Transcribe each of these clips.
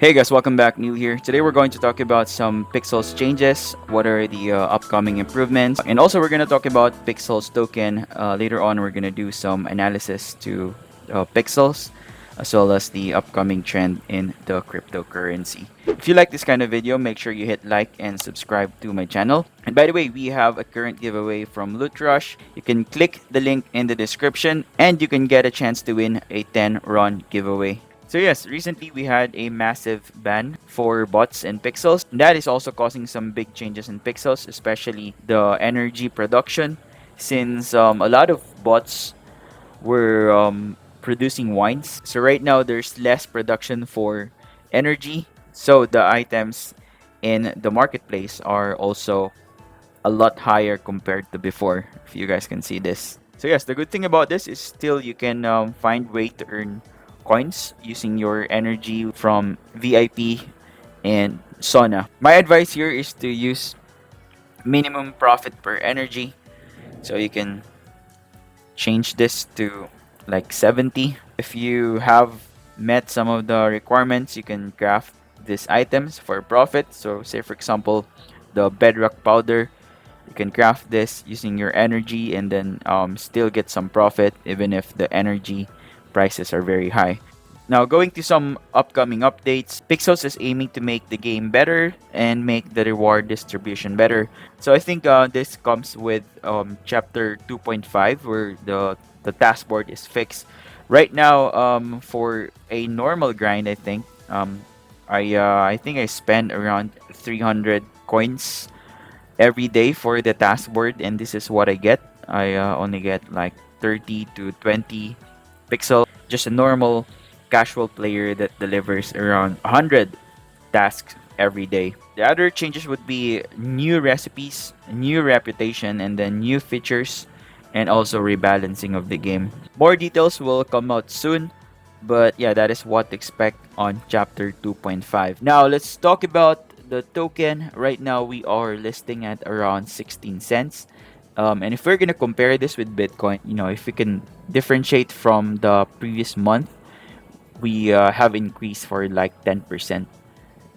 Hey guys, welcome back. Neil here. Today we're going to talk about some Pixels changes, what are the upcoming improvements, and also we're going to talk about Pixels token. Later on, we're going to do some analysis to Pixels, as well as the upcoming trend in the cryptocurrency. If you like this kind of video, make sure you hit like and subscribe to my channel. And by the way, we have a current giveaway from Loot Rush. You can click the link in the description and you can get a chance to win a 10-run giveaway. So yes, recently we had a massive ban for bots and pixels. That is also causing some big changes in pixels, especially the energy production, since a lot of bots were producing wines. So right now there's less production for energy. So the items in the marketplace are also a lot higher compared to before, if you guys can see this. So yes, the good thing about this is still you can find way to earn coins using your energy from VIP and sauna. My advice here is to use minimum profit per energy. So you can change this to like 70. If you have met some of the requirements, you can craft these items for profit. So say for example, the bedrock powder, you can craft this using your energy and then still get some profit even if the energy prices are very high. Now, going to some upcoming updates, Pixels is aiming to make the game better and make the reward distribution better. So I think this comes with chapter 2.5 where the task board is fixed. Right now, for a normal grind, I think I spend around 300 coins every day for the task board, and this is what I get. I only get like 30 to 20 pixel, just a normal casual player that delivers around 100 tasks every day. The other changes would be new recipes, new reputation, and then new features, and also rebalancing of the game. More details will come out soon, but yeah, that is what to expect on chapter 2.5. Now, let's talk about the token. Right now, we are listing at around 16 cents. And if we're going to compare this with Bitcoin, if we can differentiate from the previous month, we have increased for like 10%.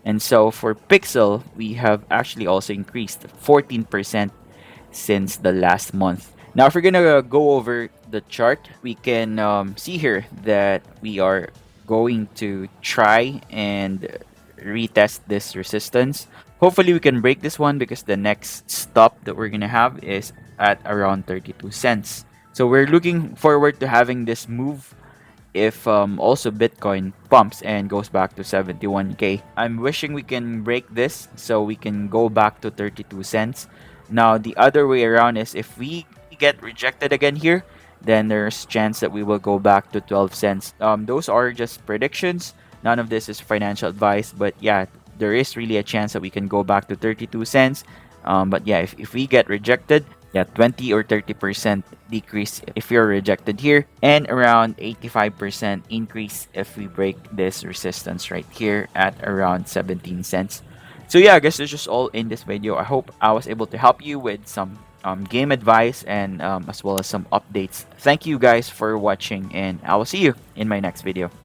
And so for Pixel, we have actually also increased 14% since the last month. Now, if we're gonna go over the chart, we can see here that we are going to try and retest this resistance. Hopefully, we can break this one because the next stop that we're gonna have is at around 32 cents. So we're looking forward to having this move if also Bitcoin pumps and goes back to 71k. I'm wishing we can break this so we can go back to 32 cents. Now the other way around is if we get rejected again here, then there's chance that we will go back to 12 cents. Those are just predictions. None of this is financial advice, but yeah, there is really a chance that we can go back to 32 cents. But yeah, if we get rejected, yeah, 20 or 30% decrease if you're rejected here, and around 85% increase if we break this resistance right here at around 17 cents. So yeah, I guess that's just all in this video. I hope I was able to help you with some game advice and as well as some updates. Thank you guys for watching, and I will see you in my next video.